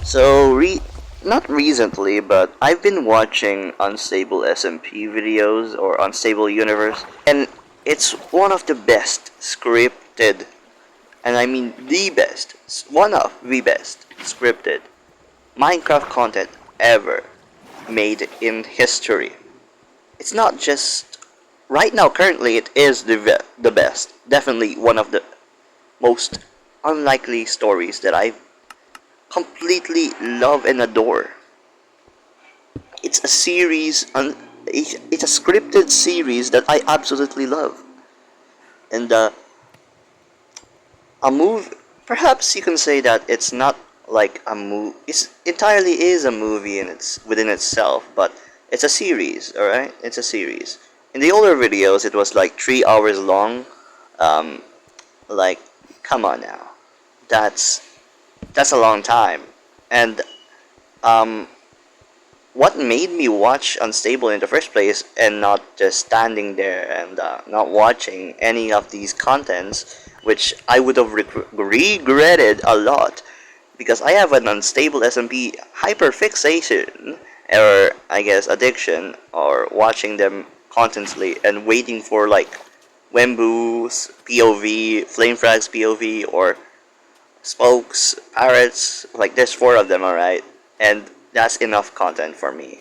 So, not recently, but I've been watching Unstable SMP videos or Unstable Universe, and it's one of the best scripted, and I mean the best, one of the best scripted Minecraft content ever made in history. It's not just right now, currently, it is the best. Definitely one of the most unlikely stories that I completely love and adore. It's a series, it's a scripted series that I absolutely love. And a move, perhaps you can say that it's not like a movie. It's entirely is a movie in its within itself, but it's a series. All right, it's a series. In the older videos, it was like 3 hours long. Um, like, come on now, that's that's a long time. And um, what made me watch Unstable in the first place and not just standing there and not watching any of these contents, which I would have regretted a lot because I have an Unstable SMP hyperfixation, or I guess addiction, or watching them constantly and waiting for like Wembu's POV, FlameFrags POV, or Spokes, Parrots, like there's four of them, alright? And that's enough content for me.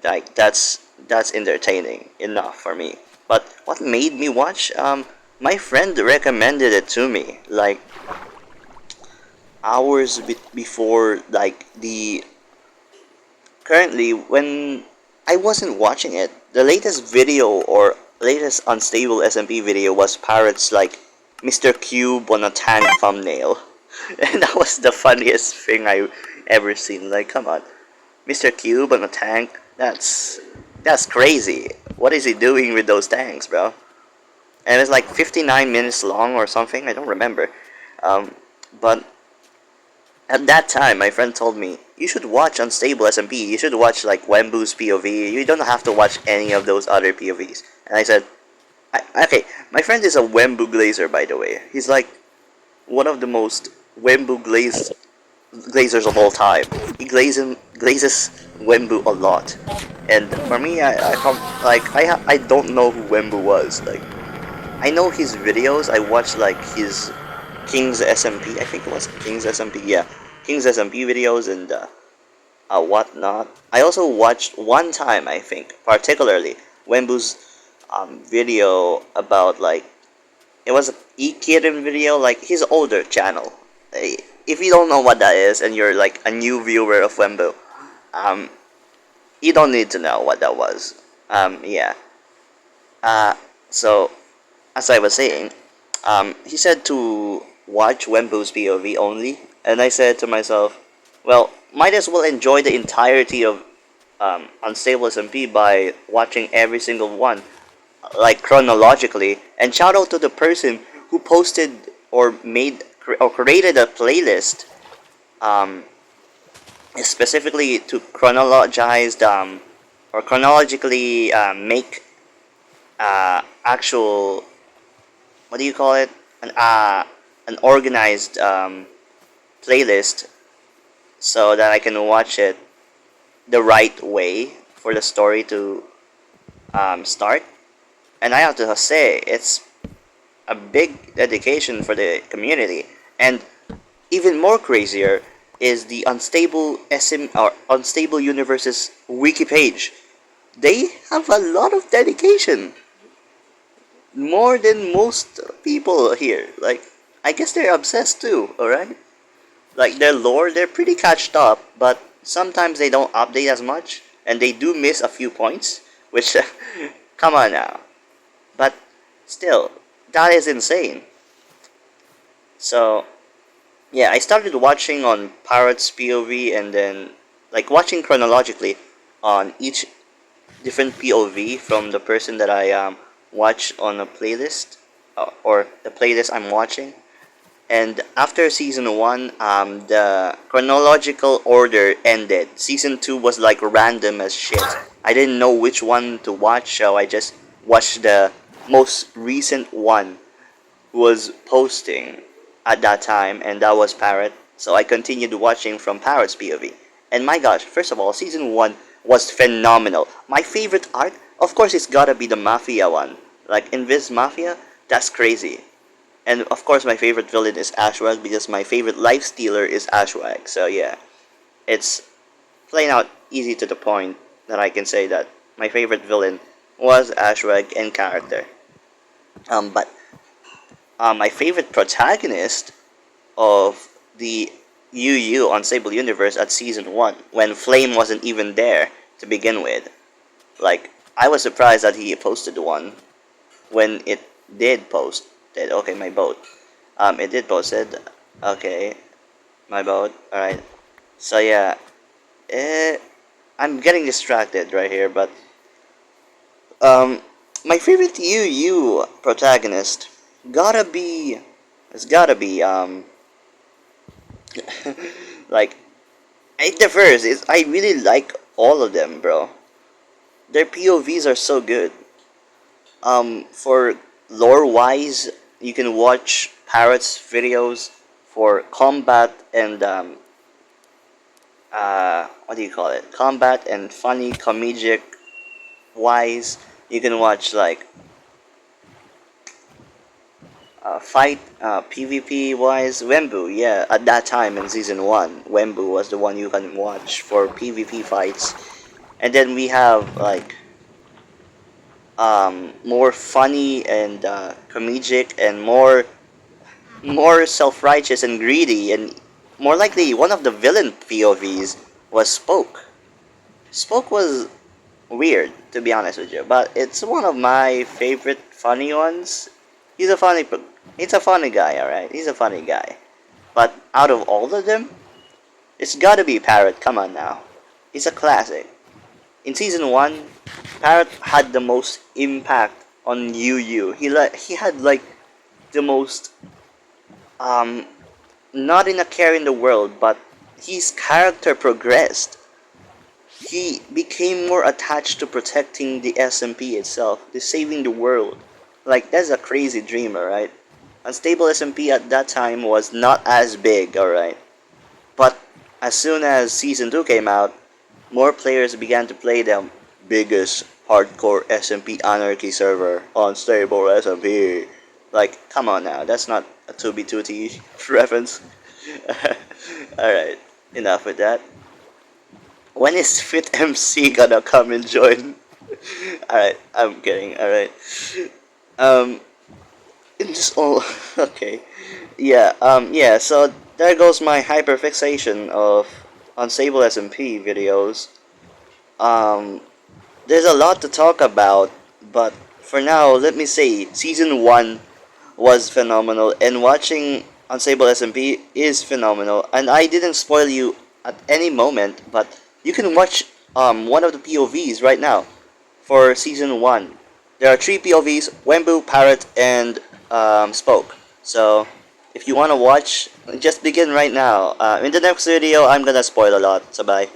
Like that's entertaining enough for me. But what made me watch? My friend recommended it to me like hours before like the currently when I wasn't watching it. The latest video or latest Unstable SMP video was Parrots like Mr. Cube on a tank thumbnail. And that was the funniest thing I ever seen. Like, come on, Mr. Cube on a tank. That's crazy. What is he doing with those tanks, bro? And it's like 59 minutes long or something. I don't remember. But at that time, my friend told me you should watch Unstable SMP. You should watch like Wembu's POV. You don't have to watch any of those other POVs. And I said, okay. My friend is a Wembu glazer, by the way. He's like one of the most Wembu glazers of all time. He glazes Wembu a lot, and for me, I don't know who Wembu was. Like, I know his videos. I watched like his King's SMP. I think it was King's SMP. Yeah, King's SMP videos and whatnot. I also watched one time. I think particularly Wembu's video about like it was a E-Kitten video, like his older channel. If you don't know what that is and you're like a new viewer of Wembu, um, you don't need to know what that was. Yeah. So, as I was saying, he said to watch Wembu's POV only, and I said to myself, well, might as well enjoy the entirety of Unstable SMP by watching every single one, like chronologically. And shout out to the person who posted or made or created a playlist specifically to chronologized or chronologically make actual, what do you call it, an organized playlist so that I can watch it the right way for the story to start. And I have to say, it's a big dedication for the community. And even more crazier is the Unstable or Unstable Universe's wiki page. They have a lot of dedication, more than most people here. Like, I guess they're obsessed too. All right, like their lore, they're pretty catched up, but sometimes they don't update as much, and they do miss a few points. Which, come on now. But still, that is insane. So, yeah, I started watching on Parrot's POV and then, like, watching chronologically on each different POV from the person that I watch on a playlist, or the playlist I'm watching. And after season 1, the chronological order ended. Season 2 was like random as shit. I didn't know which one to watch, so I just watched the most recent one who was posting at that time, and that was Parrot. So I continued watching from Parrot's POV. And my gosh, first of all, season 1 was phenomenal. My favorite arc, of course, it's gotta be the Mafia one. Like, Invis Mafia, that's crazy. And of course, my favorite villain is Ashwag because my favorite life stealer is Ashwag. So yeah, it's plain out easy to the point that I can say that my favorite villain was Ashwag in character. But my favorite protagonist of the UU Unstable Universe at season 1, when Flame wasn't even there to begin with. Like, I was surprised that he posted one when it did post. Okay, my boat. It did posted. Okay, my boat. Alright. So yeah, I'm getting distracted right here, but um, my favorite UU protagonist gotta be, it's gotta be like it differs. I really like all of them, bro. Their POVs are so good. For lore wise, you can watch Parrot's videos for combat and what do you call it? Combat and funny comedic wise. You can watch like fight PvP wise. Wembu, yeah, at that time in season 1, Wembu was the one you can watch for PvP fights. And then we have like more funny and comedic and more self-righteous and greedy, and more likely one of the villain POVs was Spoke. Spoke was weird, to be honest with you, but it's one of my favorite funny ones. He's a funny he's a funny guy, alright? He's a funny guy. But out of all of them, it's gotta be Parrot, come on now. He's a classic. In season 1, Parrot had the most impact on UU. He had like the most not in a care in the world, but his character progressed. He became more attached to protecting the SMP itself, to saving the world. Like, that's a crazy dream, alright? Unstable SMP at that time was not as big, alright? But as soon as Season 2 came out, more players began to play the biggest hardcore SMP anarchy server, Unstable SMP. Like, come on now, that's not a 2B2T reference. Alright, enough with that. When is Fit MC gonna come and join? Alright, I'm kidding, alright. It just all okay. Yeah, so there goes my hyperfixation of Unstable SMP videos. There's a lot to talk about, but for now, let me say, Season 1 was phenomenal, and watching Unstable SMP is phenomenal, and I didn't spoil you at any moment, but you can watch one of the POVs right now for Season 1. There are 3 POVs, Wembu, Parrot, and Spoke. So, if you want to watch, just begin right now. In the next video, I'm gonna spoil a lot, so bye.